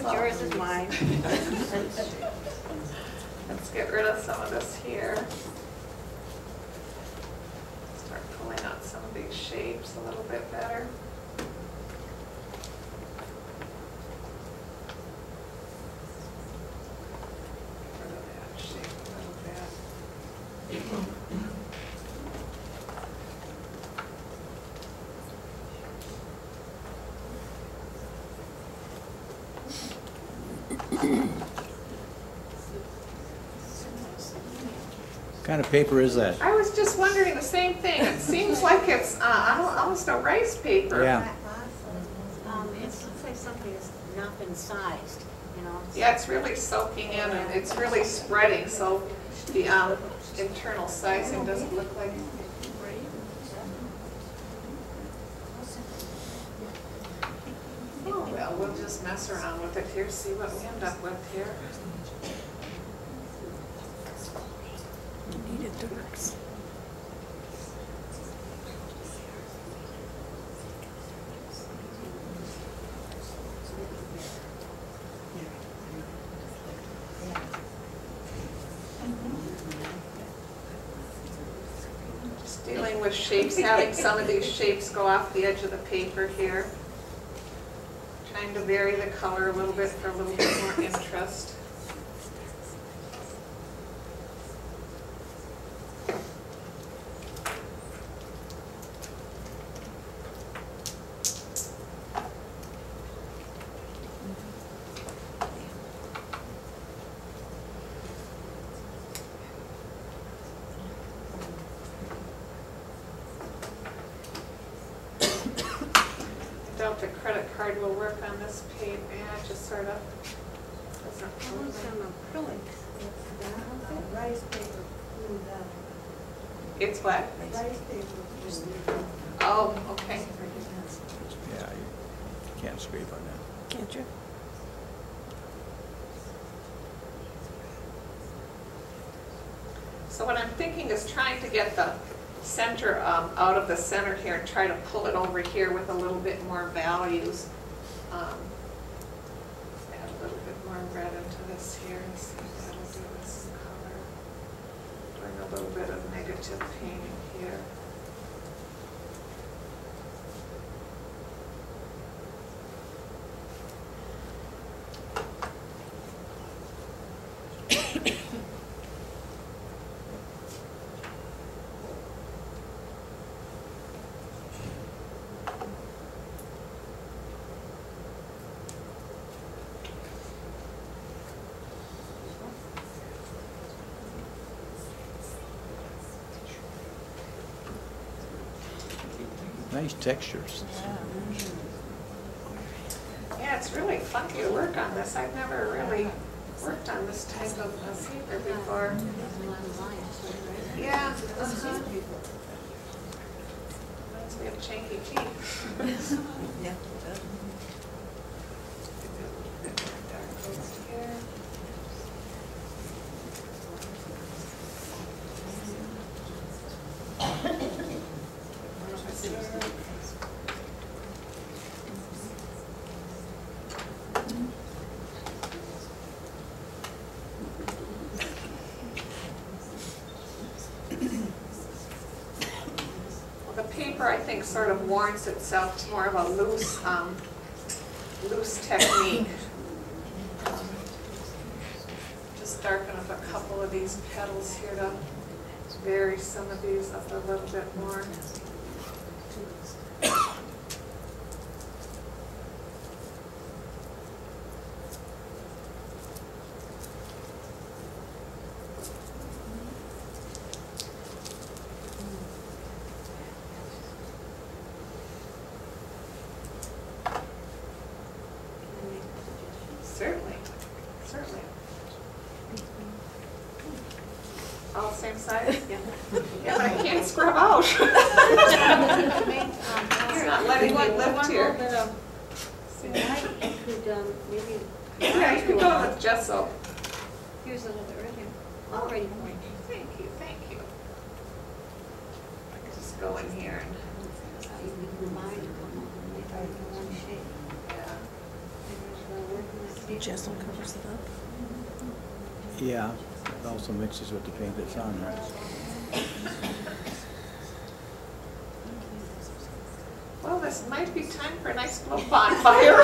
Yours is mine. Let's get rid of some of this here. Start pulling out some of these shapes a little bit better. Get rid of that shape a little bit. What kind of paper is that? I was just wondering the same thing. It seems like it's almost a rice paper. Yeah. It looks like something that's not been sized, you know. Yeah, it's really soaking in and it's really spreading, so the internal sizing doesn't look like. Oh, well, we'll just mess around with it here, see what we end up with here. Just dealing with shapes, having some of these shapes go off the edge of the paper here. Trying to vary the color a little bit for a little bit more interest. The credit card will work on this page. Yeah, it just sort of doesn't. Some acrylics. Rice paper glued up. It's what? Rice paper glued up. Oh, okay. Yeah, you can't scrape on that. Can't you? So what I'm thinking is trying to get the center out of the center here and try to pull it over here with a little bit more values. Add a little bit more red into this here and see if that'll give us some color. Doing a little bit of negative painting here. Nice textures. Yeah, it's really funky to work on this. I've never really worked on this type of paper before. Yeah. Reminds me of Chanky Teeth. Yeah. The paper, I think, sort of warrants itself to more of a loose technique. Just darken up a couple of these petals here to vary some of these up a little bit more. Certainly, certainly. All same size? Yeah. Yeah, but I can't scrub out. It's not letting me lift here. See? Maybe. Yeah, you could go with gesso. Here's a little bit right here. Already pointed. Thank you, thank you. Just go in here and, Remind them of one shape. yeah. Working with Gesso covers it up. Yeah, it also mixes with the paint that's on there. Well, this might be time for a nice little bonfire.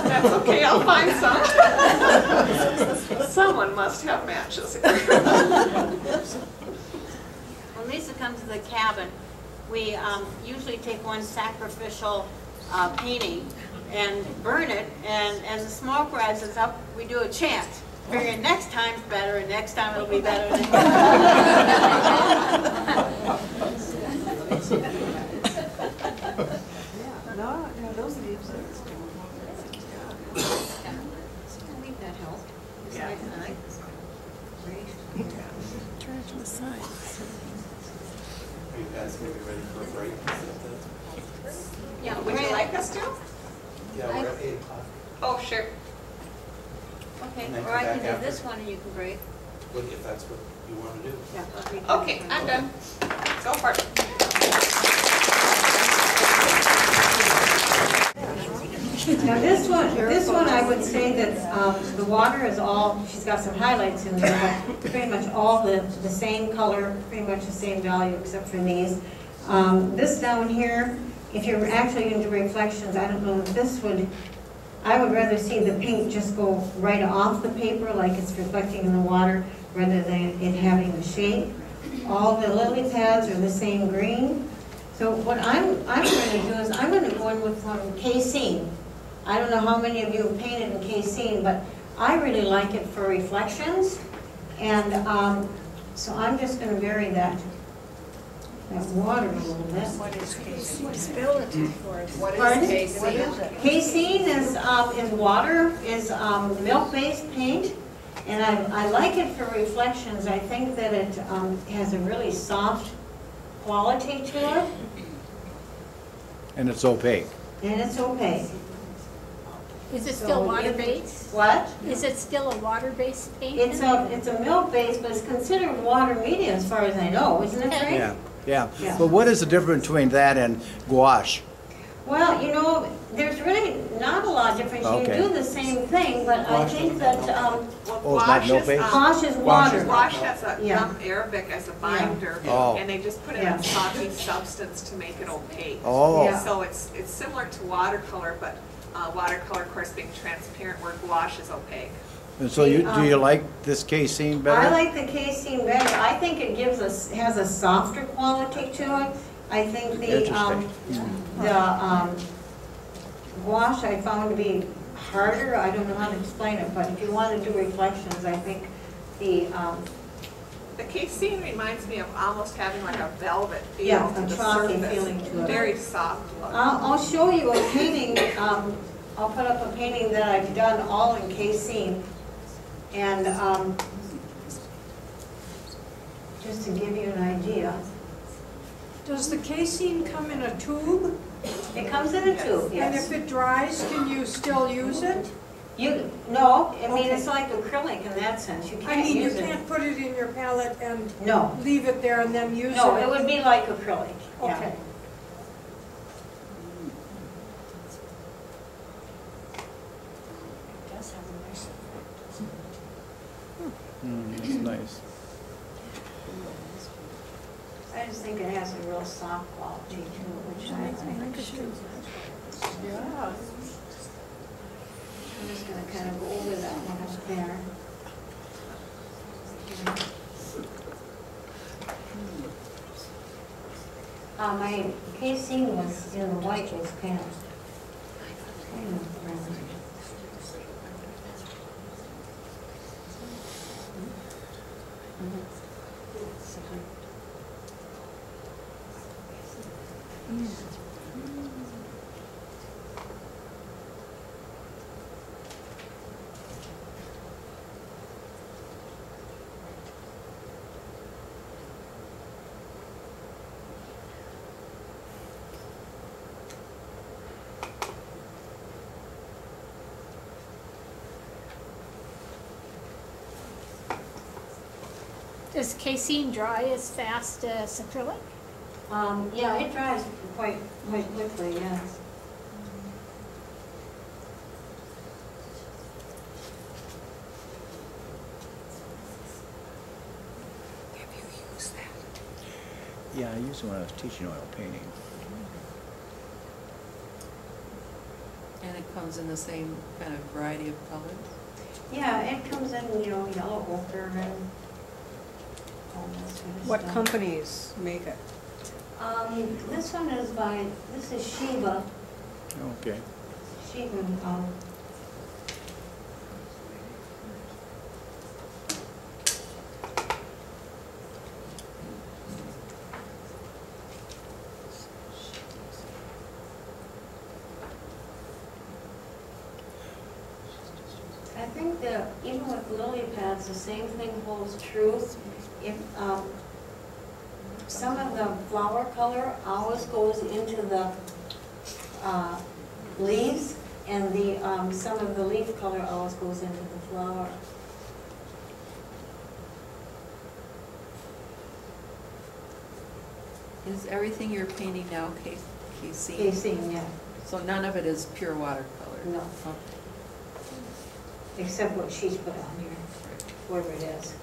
That's okay, I'll find some. Someone must have matches here. When Lisa comes to the cabin, we usually take one sacrificial painting and burn it, and the smoke rises up, we do a chant. Figuring next time's better, and next time it'll be better. No, those leaves are. I think that helped. Yeah. Turn it to the side. Are you guys gonna be ready for a break? Yeah, Would you like us to? Yeah, we're at 8 o'clock. Oh, sure. Okay, And then or come I can back do after. this one and you can break. What, if that's what you want to do? Yeah, let me do Okay, this I'm one. done. Go for it. Now this one I would say that the water is all, she's got some highlights in there, but pretty much all the same color, pretty much the same value except for these. This down here, if you're actually into reflections, I don't know if this would, I would rather see the paint just go right off the paper like it's reflecting in the water rather than it having the shape. All the lily pads are the same green. So what I'm going to do is I'm going to go in with some casein. I don't know how many of you have painted in casein, but I really like it for reflections. And so I'm just going to vary that water a little bit. What is casein? Spill it for us. What Pardon? is casein? Casein is water, is milk-based paint. And I like it for reflections. I think that it has a really soft quality to it. And it's opaque. And it's opaque. Is it So still you- water-based? What? Is it still a water-based paint? It's a milk-based, but it's considered water media as far as I know, isn't it, Frank? Yeah, yeah. Yeah. But what is the difference between that and gouache? Well, you know, there's really not a lot of difference. You Okay. can do the same thing, but I think that Oh, it's not milk-based? gouache is water. Gouache has a Yeah. gum Arabic as a binder, Oh. and they just put in Yeah. a chalky substance to make it opaque. Oh, Yeah. So it's similar to watercolor, but watercolor, of course, being transparent, where gouache is opaque. and so do you like this casein better? I like the casein better. I think it has a softer quality to it. I think the gouache I found to be harder. I don't know how to explain it, but if you want to do reflections, I think the The casein reminds me of almost having like a velvet feel Yeah, to a the chalky surface. feeling to it. Very soft look. I'll show you a painting, I'll put up a painting that I've done all in casein. And just to give you an idea. Does the casein come in a tube? It comes in a tube, And yes. if it dries, can you still use it? No, I mean, it's like acrylic in that sense. You I can't mean, you use it. can't put it in your palette and No, leave it there and then use it? no, it would be like acrylic, yeah. Okay. It does have a nice effect. That's nice. I just think it has a real soft quality to it, which I like. Yeah. I'm just gonna kind of go over that one up there. My casein was in the white was kind of brown. Does casein dry as fast as acrylic? Yeah, it dries quite quickly, yes. Yeah, I used it when I was teaching oil painting. And it comes in the same kind of variety of colors? Yeah, it comes in, yellow ochre and all that sort of What stuff. companies make it? This one is this is Sheba. Okay. Sheba, I think that even with lily pads, the same thing holds true. If, some of the flower color always goes into the leaves, and some of the leaf color always goes into the flower. Is everything you're painting now KC? Casing, yeah, So none of it is pure watercolor? no, Okay. except what she's put on here, whatever it is.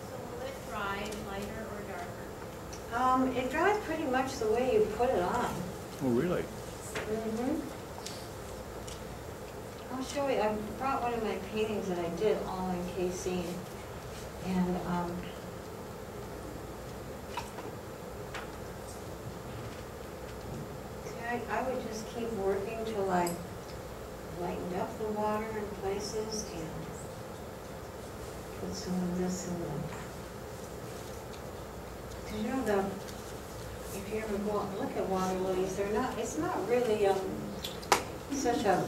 So will it dry lighter or darker? It dries pretty much the way you put it on. Oh, really? Mm-hmm. I'll show you, I brought one of my paintings that I did all in casing, and, I would just keep working till I lightened up the water in places and put some of this in the, because if you ever go out and look at water lilies, it's not really, such a,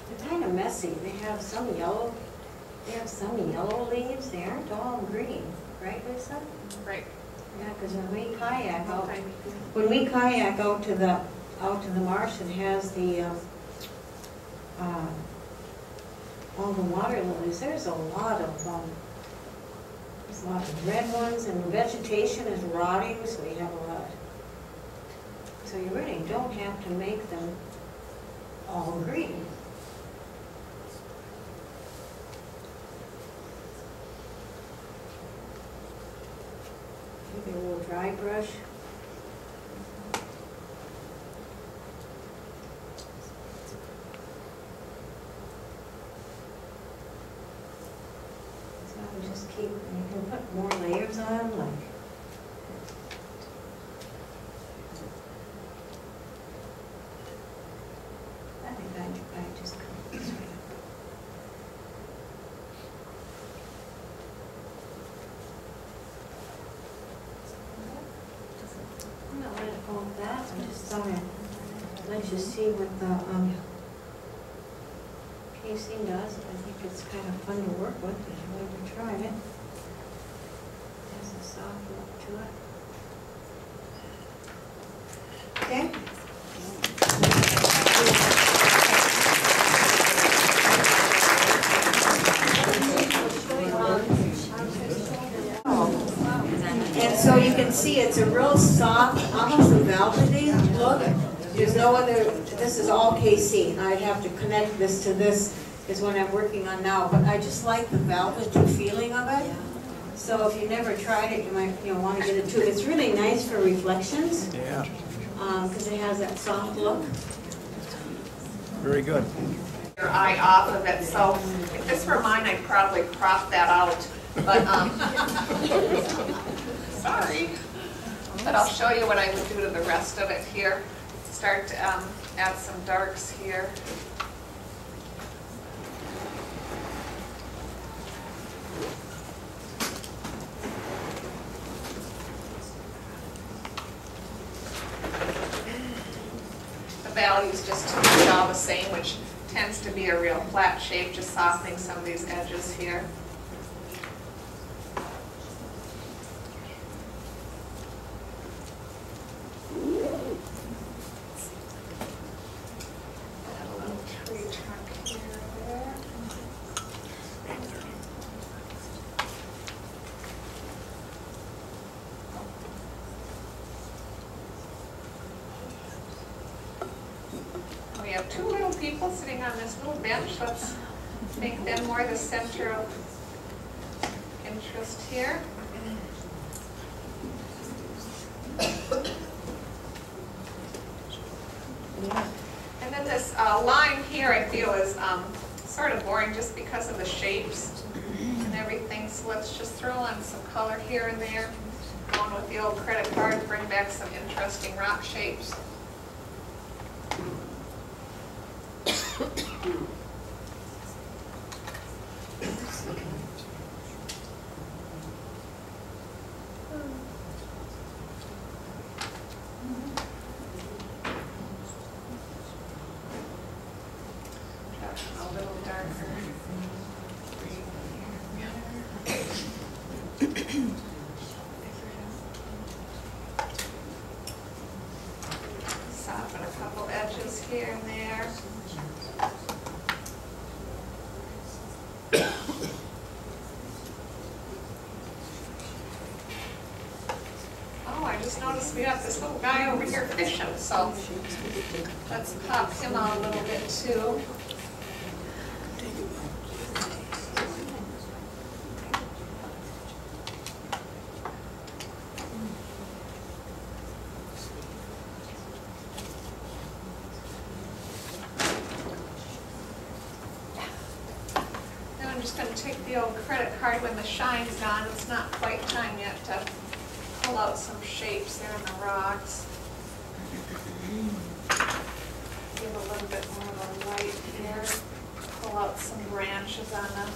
they're kind of messy. They have some yellow leaves, they aren't all green, right, Lisa? Right. Yeah, because when we kayak out to the marsh that has the, all the water lilies, there's a lot of red ones, and the vegetation is rotting, so you have a lot. So you really don't have to make them all green. Maybe a little dry brush. So I would just keep, you can put more layers on, like. I think I just cut this way. I'm not letting it go with that, I just thought I'd let you see what the casing does. I think it's kind of fun to work with if you ever tried it. It has a soft look to it. Okay? And so you can see it's a real soft, almost a velvety look. There's no other, this is all KC. I'd have to connect this to this is what I'm working on now, but I just like the velvety feeling of it. So if you never tried it, you might want to get it too. It's really nice for reflections. Yeah. Because it has that soft look. Very good. Your eye off of it, so if this were mine, I'd probably crop that out, but, sorry. But I'll show you what I would do to the rest of it here. Start to add some darks here. The values just to be all the same, which tends to be a real flat shape, just softening some of these edges here. Add a little tree trunk here. have two little people sitting on this little bench. Let's make them more the center of interest here. And then this line here I feel is sort of boring just because of the shapes and everything. So let's just throw on some color here and there. Going with the old credit card, bring back some interesting rock shapes. A little darker. Soften a couple edges here and there. Oh, I just noticed we have this little guy over here fishing, so let's pop him out a little bit too. Now I'm just going to take the old credit card when the shine's gone. It's not quite time yet to pull out some shapes there in the rocks. Give a little bit more of a light here. Pull out some branches on the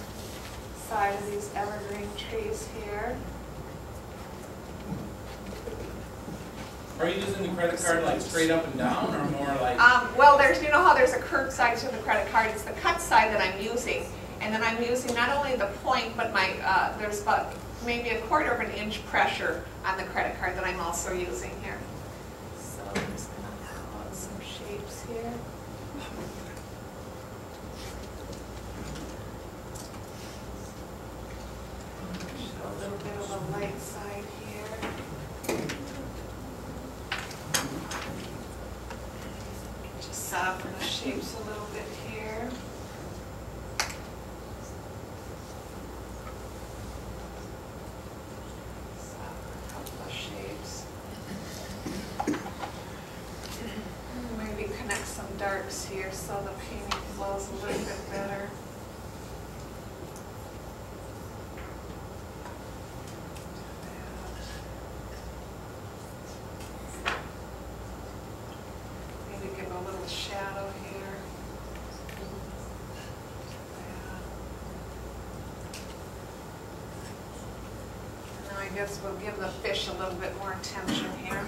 side of these evergreen trees here. Are you using the credit card like straight up and down or more like? Well, there's, you know how there's a curved side to the credit card, it's the cut side that I'm using. And then I'm using not only the point, but my, there's about maybe 1/4 of an inch pressure on the credit card that I'm also using here. So I'm just gonna pull out some shapes here. Show a little bit of a light side here. Just soften the shapes a little bit here. Soften a couple of shapes. Maybe connect some darks here so the painting flows a little bit better. Maybe give a little shadow here. And now I guess we'll give the fish a little bit more attention here.